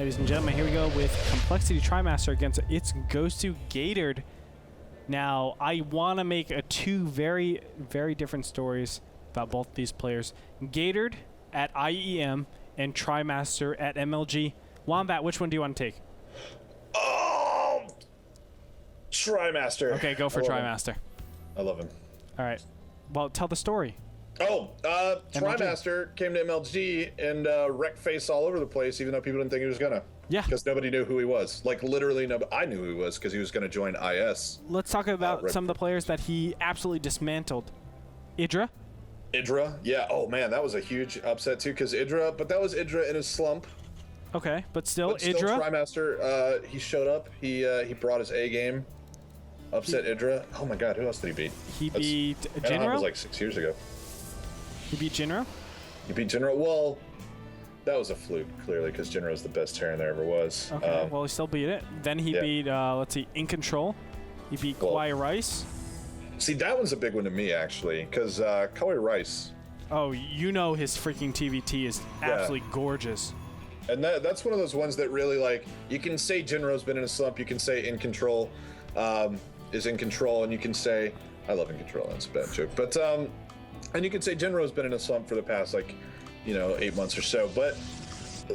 Ladies and gentlemen, here we go with Complexity Trimaster against its goes to Gatored. Now, I want to make two very, very different stories about both these players. Gatored at IEM and Trimaster at MLG. Wombat, which one do you want to take? Oh, Trimaster. Okay, go for Trimaster. I love him. All right. Well, tell the story. Oh, Trimaster came to MLG and wrecked face all over the place, even though people didn't think he was gonna. Yeah. Because nobody knew who he was. Like, literally, I knew who he was because he was gonna join IS. Let's talk about some of the players that he absolutely dismantled. Idra. Idra, yeah. Oh man, that was a huge upset too, because but that was Idra in his slump. Okay, but still Idra. Trimaster, he showed up. He brought his A game. Upset Idra. Oh my God, who else did he beat? He beat Jinro. That was like 6 years ago. He beat Jinro. He beat Jinro. Well, that was a fluke, clearly, because Jinro's the best Terran there ever was. Okay, well, he still beat it. Then he beat, let's see, In Control. He beat Kawhi Rice. See, that one's a big one to me, actually, because Kawhi Rice. Oh, you know his freaking TVT is absolutely gorgeous. And that's one of those ones that really, like, you can say Jinro's been in a slump, you can say In Control is in control, and you can say, I love In Control, that's a bad joke, but, and you can say Jinro's been in a slump for the past, like, 8 months or so, but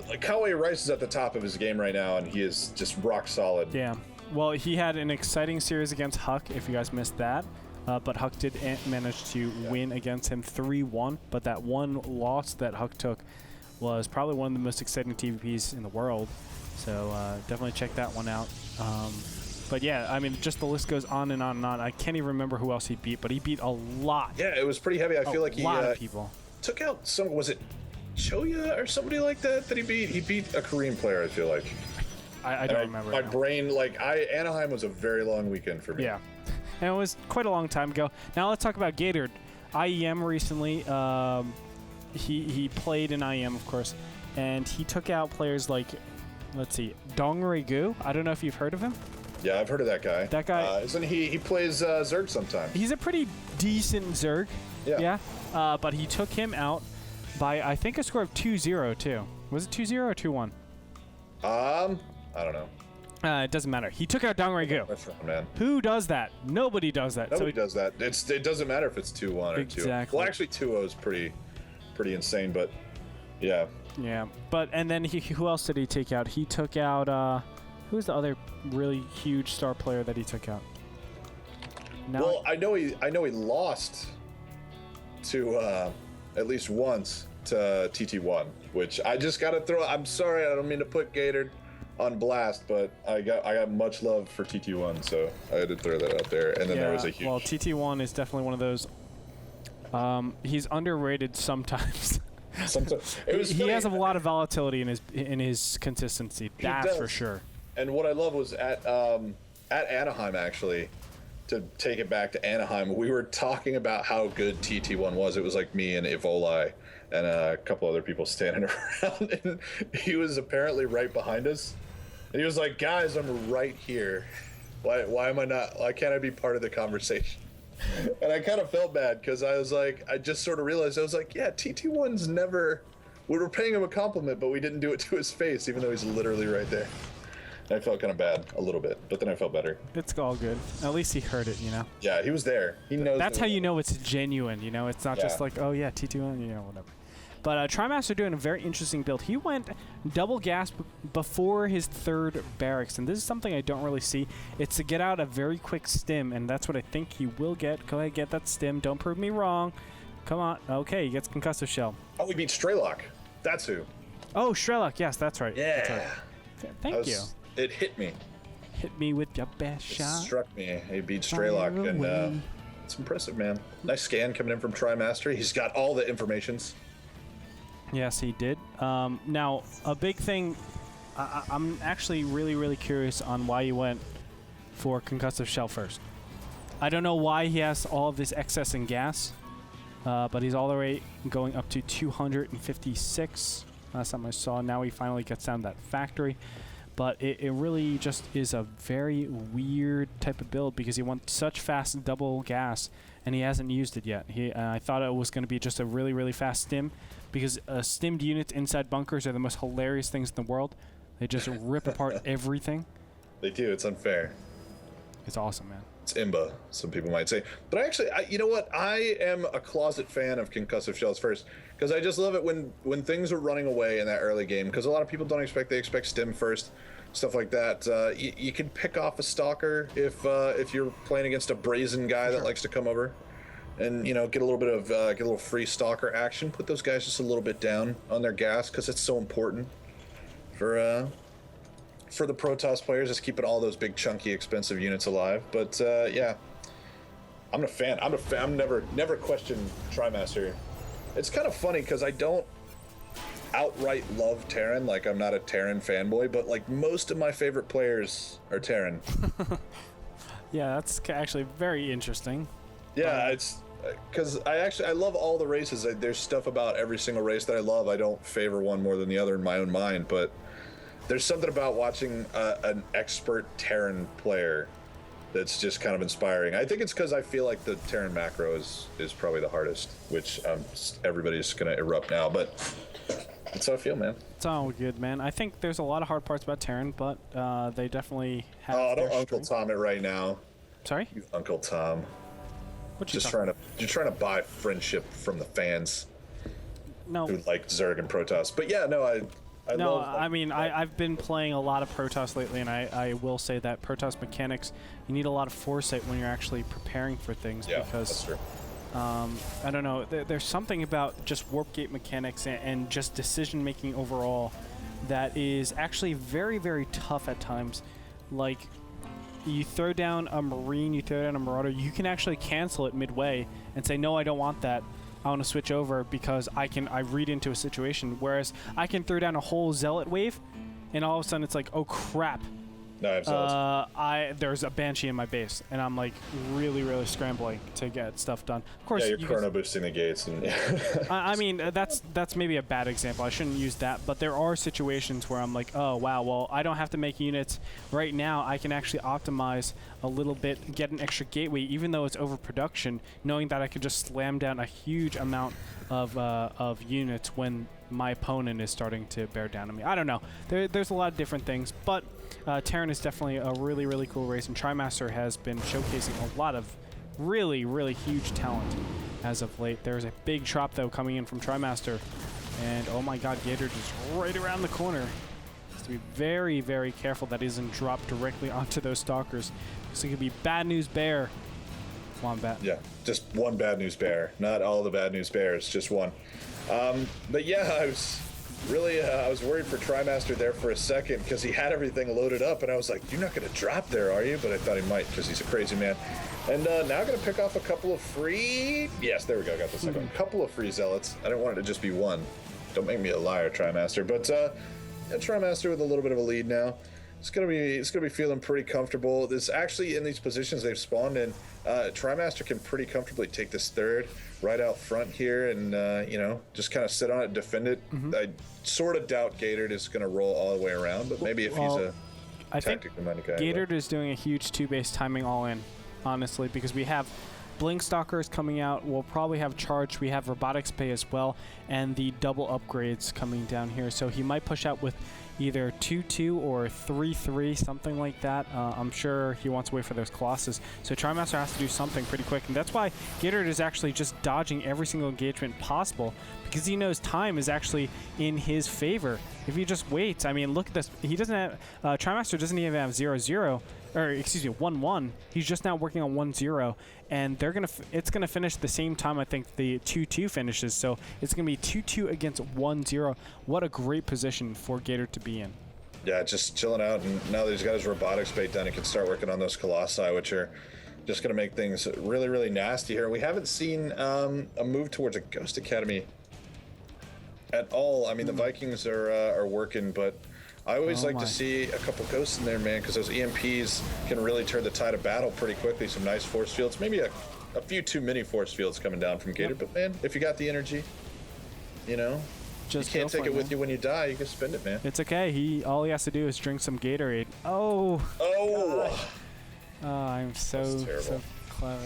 like, Kawhi Rice is at the top of his game right now, and he is just rock solid. Yeah. Well, he had an exciting series against Huck, if you guys missed that. But Huck did manage to win against him 3-1. But that one loss that Huck took was probably one of the most exciting TVPs in the world. So definitely check that one out. But yeah, I mean, just the list goes on and on and on. I can't even remember who else he beat, but he beat a lot. Yeah, it was pretty heavy. I feel like he of people. Took out some. Was it Choya or somebody like that he beat? He beat a Korean player, I feel like. I don't remember. My brain, like, Anaheim was a very long weekend for me. Yeah. And it was quite a long time ago. Now let's talk about Gatored. IEM recently, he played in IEM, of course, and he took out players like, let's see, Dongrigu. I don't know if you've heard of him. Yeah, I've heard of that guy. That guy. Isn't he plays Zerg sometimes. He's a pretty decent Zerg. Yeah. But he took him out by, I think, a score of 2-0, too. Was it 2-0 or 2-1? I don't know. It doesn't matter. He took out Dongrigu. That's right, man. Who does that? Nobody does that. Nobody does that. It doesn't matter if it's 2-1 or 2-0. Exactly. Well, actually, 2-0 is pretty insane, but yeah. Yeah. But, and then who else did he take out? He took out, who's the other really huge star player that he took out? Well, I know he lost to, at least once, to TT1, which I just got to throw. I'm sorry, I don't mean to put Gatored on blast, but I got much love for TT1, so I had to throw that out there. And then there was a huge. Well, TT1 is definitely one of those. He's underrated sometimes. Sometimes he has a lot of volatility in his consistency. That's for sure. And what I love was at Anaheim, actually, to take it back to Anaheim, we were talking about how good TT1 was. It was like me and Evolai and a couple other people standing around, and he was apparently right behind us. And he was like, "Guys, I'm right here. Why am I not? Why can't I be part of the conversation?" And I kind of felt bad because I was like, I just sort of realized, I was like, yeah, TT1's never. We were paying him a compliment, but we didn't do it to his face, even though he's literally right there. I felt kind of bad a little bit, but then I felt better. It's all good. At least he heard it, Yeah, he was there. He knows. That's how you know it's genuine, It's not just like, oh yeah, T2, whatever. But Trimaster doing a very interesting build. He went double gas before his third barracks, and this is something I don't really see. It's to get out a very quick stim, and that's what I think he will get. Go ahead, get that stim. Don't prove me wrong. Come on. Okay, he gets concussive shell. Oh, we beat Straylock. That's who. Oh, Straylock. Yes, that's right. Yeah. That's right. Thank you. It hit me. Hit me with your best shot. It struck me. He beat Straylock, and it's impressive, man. Nice scan coming in from Trimaster. He's got all the informations. Yes, he did. Now, a big thing, I'm actually really, really curious on why he went for concussive shell first. I don't know why he has all of this excess in gas, but he's all the way going up to 256. Last time I saw. Now he finally gets down that factory. But it really just is a very weird type of build because he went such fast double gas, and he hasn't used it yet. I thought it was going to be just a really, really fast stim because stimmed units inside bunkers are the most hilarious things in the world. They just rip apart everything. They do. It's unfair. It's awesome, man. It's imba, some people might say. But actually, you know what? I am a closet fan of concussive shells first, because I just love it when things are running away in that early game, because a lot of people don't expect, they expect stim first, stuff like that. You can pick off a stalker if you're playing against a brazen guy that likes to come over and, you know, get a little bit of get a little free stalker action. Put those guys just a little bit down on their gas, because it's so important for the Protoss players, is keeping all those big, chunky, expensive units alive. But yeah, I'm a fan. I'm never question Trimaster. It's kind of funny because I don't outright love Terran. Like, I'm not a Terran fanboy, but like most of my favorite players are Terran. Yeah, that's actually very interesting. Yeah, it's because I love all the races. There's stuff about every single race that I love. I don't favor one more than the other in my own mind, but there's something about watching an expert Terran player that's just kind of inspiring. I think it's because I feel like the Terran macro is probably the hardest, which everybody's going to erupt now, but that's how I feel, man. It's all good, man. I think there's a lot of hard parts about Terran, but they definitely have. Oh, don't Uncle Tom it right now. Sorry? You Uncle Tom. What you You're trying to buy friendship from the fans. No. Who like Zerg and Protoss. But yeah, no, I mean, I've been playing a lot of Protoss lately, and I will say that Protoss mechanics, you need a lot of foresight when you're actually preparing for things, because that's true. I don't know, there's something about just warp gate mechanics and just decision making overall that is actually very, very tough at times. Like, you throw down a Marine, you throw down a Marauder, you can actually cancel it midway and say, no, I don't want that. I want to switch over because I read into a situation, whereas I can throw down a whole Zealot wave, and all of a sudden it's like, oh crap, No, I have Zealots. there's a Banshee in my base, and I'm like really, really scrambling to get stuff done. Of course, yeah, you're chrono boosting the gates, and I mean, that's maybe a bad example. I shouldn't use that, but there are situations where I'm like, oh wow, well I don't have to make units right now. I can actually optimize a little bit, get an extra gateway, even though it's overproduction, knowing that I could just slam down a huge amount of units when my opponent is starting to bear down on me. I don't know. There's a lot of different things, but Terran is definitely a really, really cool race, and Trimaster has been showcasing a lot of really, really huge talent as of late. There's a big drop, though, coming in from Trimaster, and oh my god, Gatored is right around the corner. Has to be very, very careful that he doesn't drop directly onto those stalkers, because it could be bad news bear. Wombat. Yeah, just one bad news bear. Not all the bad news bears, just one. But yeah, I was really, I was worried for Trimaster there for a second, because he had everything loaded up, and I was like, you're not going to drop there, are you? But I thought he might, because he's a crazy man. And now I'm going to pick off a couple of free... Yes, there we go, got the second one. A couple of free Zealots. I didn't want it to just be one. Don't make me a liar, Trimaster. But yeah, Trimaster with a little bit of a lead now. It's gonna be feeling pretty comfortable. This actually, in these positions they've spawned in, Trimaster can pretty comfortably take this third right out front here, and you know, just kind of sit on it, defend it. I sort of doubt Gatored is gonna roll all the way around, but maybe if he's a tactically minded guy. Gatored is doing a huge 2-base timing all in, honestly, because we have Blink Stalkers coming out. We'll probably have Charge. We have Robotics Bay as well, and the double upgrades coming down here. So he might push out with either 2-2 or 3-3, something like that. I'm sure he wants to wait for those Colossus. So Trimaster has to do something pretty quick, and that's why Gatored is actually just dodging every single engagement possible, because he knows time is actually in his favor. If he just waits, I mean, look at this. He doesn't have, Trimaster doesn't even have 0-0, or excuse me, 1-1. He's just now working on 1-0, and it's gonna finish the same time I think the 2-2 finishes. So it's gonna be 2-2 against 1-0. What a great position for Gatored to be in. Yeah, just chilling out, and now that he's got his robotics bait done, he can start working on those Colossi, which are just gonna make things really, really nasty here. We haven't seen a move towards a Ghost Academy at all. I mean, the Vikings are working, but I always like to see a couple ghosts in there, man, because those EMPs can really turn the tide of battle pretty quickly. Some nice force fields, maybe a few too many force fields coming down from Gatored, but man, if you got the energy, you know, just you can't take it with you when you die. You can spend it, man. It's okay. All he has to do is drink some Gatorade. Oh. I'm so clever.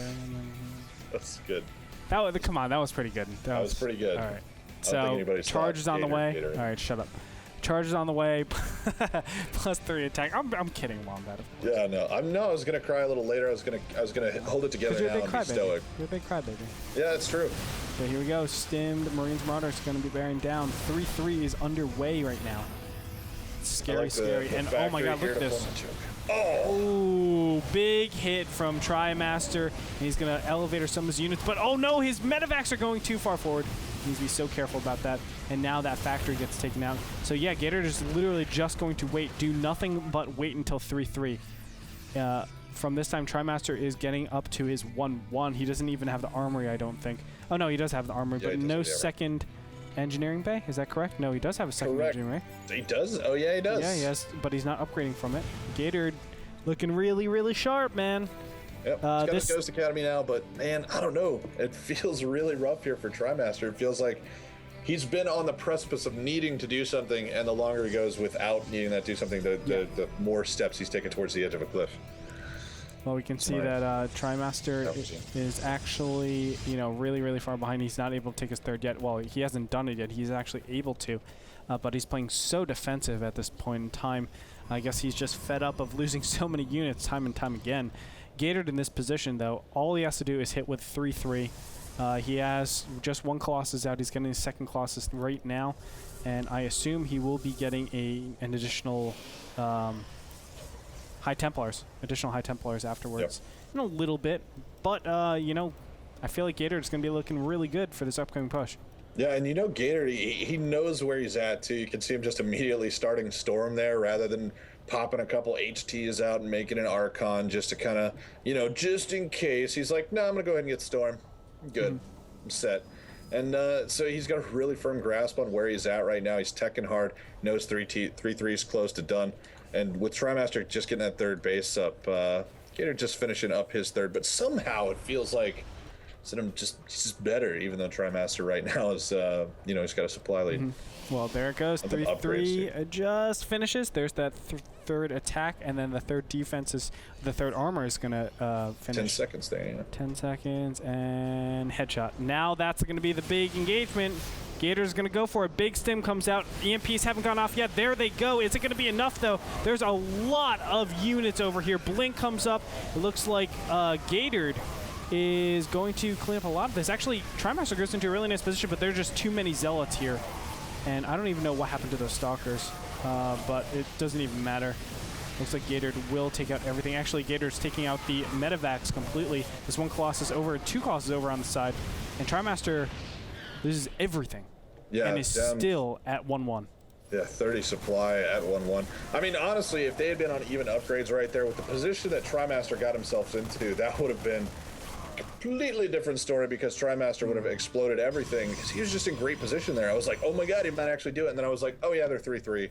That's good. Come on, that was pretty good. That was pretty good. All right. So Charge is on the way. All right, shut up. Charges on the way. Plus 3 attack. I'm kidding, Wombat. Yeah, no. I was gonna cry a little later. I was gonna hold it together now and be stoic. You're a big crybaby. Yeah, it's true. So here we go. Stimmed Marines Marauder is going to be bearing down. 3-3 is underway right now. Scary, scary. And oh my god, look at this. Oh, big hit from Trimaster. He's going to elevator some of his units. But oh no, his medevacs are going too far forward. He needs to be so careful about that. And now that factory gets taken out. So yeah, Gatored is literally just going to wait. Do nothing but wait until 3-3. From this time, Trimaster is getting up to his 1-1. He doesn't even have the armory, I don't think. Oh no, he does have the armory, but no second engineering bay. Is that correct? No, he does have a second engineering bay. He does? Oh yeah, he does. Yeah, yes, but he's not upgrading from it. Gatored looking really, really sharp, man. Yep, he's got his Ghost Academy now, but man, I don't know. It feels really rough here for Trimaster. It feels like he's been on the precipice of needing to do something, and the longer he goes without needing that to do something, the more steps he's taken towards the edge of a cliff. Well, we can see that Trimaster is actually, really, really far behind. He's not able to take his third yet. Well, he hasn't done it yet. He's actually able to, but he's playing so defensive at this point in time. I guess he's just fed up of losing so many units time and time again. Gatored in this position, though, all he has to do is hit with 3-3. He has just 1 Colossus out. He's getting his 2nd Colossus right now, and I assume he will be getting an additional High Templars, additional High Templars afterwards in a little bit. But, I feel like Gatored is going to be looking really good for this upcoming push. Yeah, and Gatored, he knows where he's at, too. You can see him just immediately starting Storm there rather than popping a couple HTs out and making an Archon just to kind of, just in case. He's like, no, I'm going to go ahead and get Storm. Good. I'm set. And so he's got a really firm grasp on where he's at right now. He's teching hard, knows 3-3 is close to done. And with Trimaster just getting that 3rd base up, Gatored just finishing up his 3rd, but somehow it feels like he's just better, even though Trimaster right now is, he's got a supply lead. Well, there it goes. 3-3 just finishes. There's that 3rd attack, and then the 3rd defense is, the 3rd armor is going to finish. 10 seconds there, yeah. 10 seconds, and headshot. Now that's going to be the big engagement. Gatored's going to go for it. Big stim comes out. EMPs haven't gone off yet. There they go. Is it going to be enough, though? There's a lot of units over here. Blink comes up. It looks like Gatored is going to clean up a lot of this. Actually, Trimaster goes into a really nice position, but there are just too many Zealots here. And I don't even know what happened to those Stalkers, but it doesn't even matter. Looks like Gatored will take out everything. Actually, Gatored's taking out the medevacs completely. This 1 Colossus over, 2 Colossus over on the side. And Trimaster loses everything. Yeah, and is still at 1-1. Yeah, 30 supply at 1-1. I mean, honestly, if they had been on even upgrades right there with the position that Trimaster got himself into, that would have been a completely different story because Trimaster would have exploded everything because he was just in great position there. I was like, oh my god, he might actually do it. And then I was like, oh yeah, they're 3-3.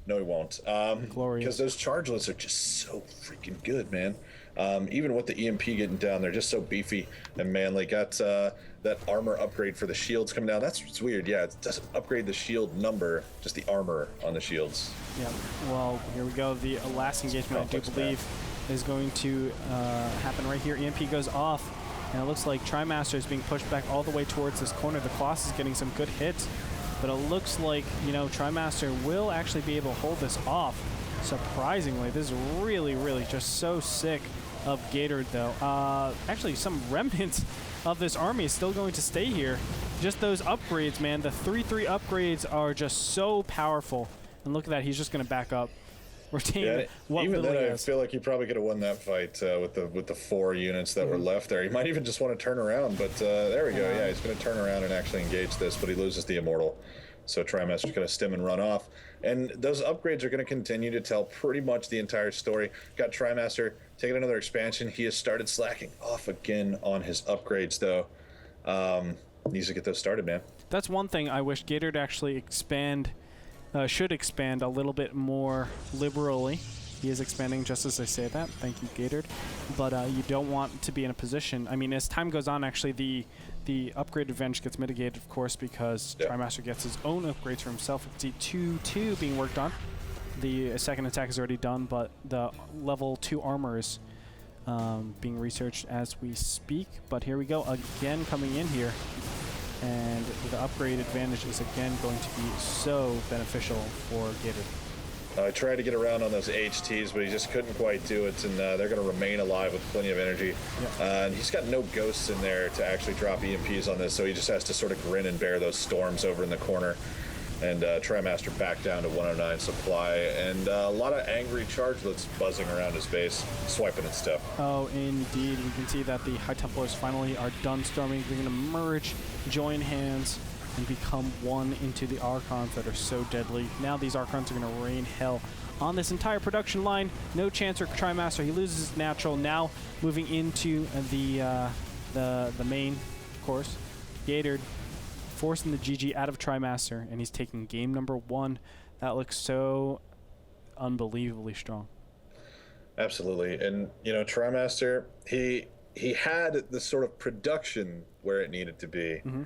No, he won't. Because those chargelets are just so freaking good, man. Even with the EMP getting down, they're just so beefy and manly. Got that armor upgrade for the shields coming down. That's what's weird. Yeah, it doesn't upgrade the shield number, just the armor on the shields. Yeah, well, here we go. The last engagement, I do believe, is going to happen right here. EMP goes off, and it looks like Trimaster is being pushed back all the way towards this corner. The Colossus is getting some good hits, but it looks like, Trimaster will actually be able to hold this off. Surprisingly, this is really, really just so sick of Gatored, though. Actually, some remnants of this army is still going to stay here. Just those upgrades, man. The 3-3 upgrades are just so powerful. And look at that, he's just going to back up. Retain what even then, I feel like he probably could have won that fight with the 4 units that were left there. He might even just want to turn around, but there we go. Yeah, he's going to turn around and actually engage this, but he loses the Immortal. So Trimaster's going to stim and run off. And those upgrades are going to continue to tell pretty much the entire story. Got Trimaster taking another expansion. He has started slacking off again on his upgrades, though. Needs to get those started, man. That's one thing I wish Gatored actually should expand a little bit more liberally. He is expanding just as I say that. Thank you, Gatored. But you don't want to be in a position. I mean, as time goes on, actually, the upgrade advantage gets mitigated, of course, because Trimaster gets his own upgrades for himself. You can see 2-2 being worked on. The second attack is already done, but the level 2 armor is being researched as we speak. But here we go, again coming in here. And the upgrade advantage is again going to be so beneficial for Gatored. I tried to get around on those HTs, but he just couldn't quite do it, and they're going to remain alive with plenty of energy. Yeah. And he's got no ghosts in there to actually drop EMPs on this, so he just has to sort of grin and bear those storms over in the corner. And Trimaster back down to 109 supply, and a lot of angry chargelets buzzing around his base, swiping at stuff. Oh, indeed. We can see that the High Templars finally are done storming. They're going to merge, join hands, and become one into the Archons that are so deadly. Now these Archons are going to rain hell on this entire production line. No chance for Trimaster. He loses his natural. Now moving into the main course. Gatored forcing the GG out of Trimaster, and he's taking game number 1. That looks so unbelievably strong. Absolutely. And, you know, Trimaster, he had the sort of production where it needed to be. Mm-hmm.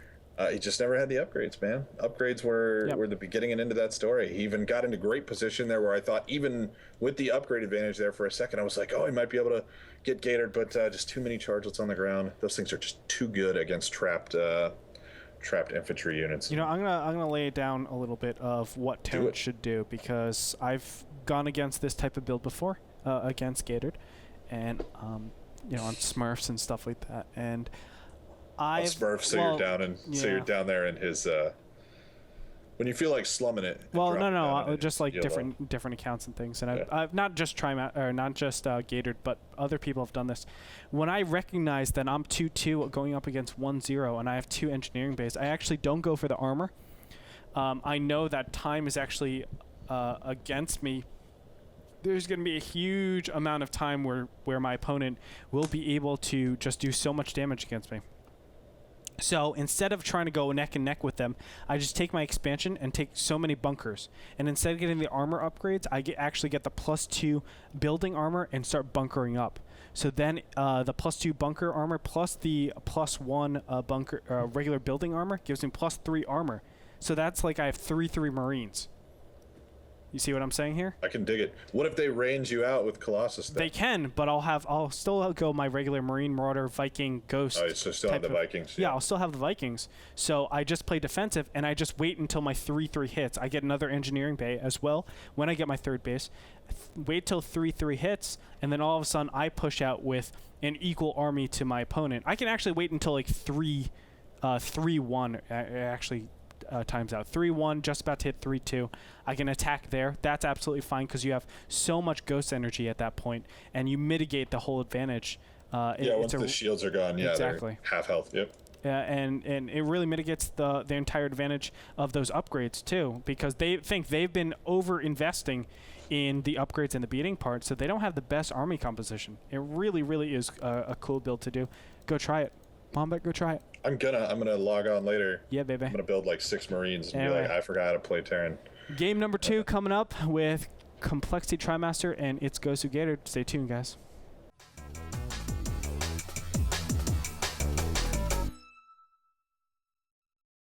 He just never had the upgrades, man. Upgrades were the beginning and end of that story. He even got into great position there where I thought even with the upgrade advantage there for a second, I was like, oh, he might be able to get Gatored, but just too many chargelets on the ground. Those things are just too good against trapped infantry units. You know, I'm gonna lay it down a little bit of what Terrence should do, because I've gone against this type of build before against Gatored, and you know, on Smurfs and stuff like that, and Smurfs, so you're down there in his when you feel like slumming it. Well, no, just like different accounts and things, and I've not just Gatored, but other people have done this. When I recognize that I'm 2-2 going up against 1-0 and I have 2 engineering bays, I actually don't go for the armor. I know that time is actually against me. There's going to be a huge amount of time where my opponent will be able to just do so much damage against me. So instead of trying to go neck and neck with them, I just take my expansion and take so many bunkers. And instead of getting the armor upgrades, I actually get the +2 building armor and start bunkering up. So then the +2 bunker armor plus the +1 bunker regular building armor gives me +3 armor. So that's like I have 3 Marines. You see what I'm saying here? I can dig it. What if they range you out with Colossus then? They can, but I'll still go my regular Marine, Marauder, Viking, Ghost. Oh, so still have the Vikings. Yeah, I'll still have the Vikings. So I just play defensive, and I just wait until my 3 hits. I get another engineering bay as well when I get my 3rd base. Wait till 3 hits, and then all of a sudden I push out with an equal army to my opponent. I can actually wait until like 3-1 actually times out. 3-1, just about to hit 3-2. I can attack there. That's absolutely fine because you have so much ghost energy at that point, and you mitigate the whole advantage. Once the shields are gone, exactly. They're half health. Yep. And it really mitigates the entire advantage of those upgrades too, because they think they've been over investing in the upgrades and the beating part, so they don't have the best army composition. It really, really is a cool build to do. Go try it. Wombat, go try it. I'm gonna log on later. Yeah, baby. I'm gonna build like 6 Marines and be like, I forgot how to play Terran. Game number 2 coming up with Complexity Trimaster, and it's Goes to Gatored. Stay tuned, guys.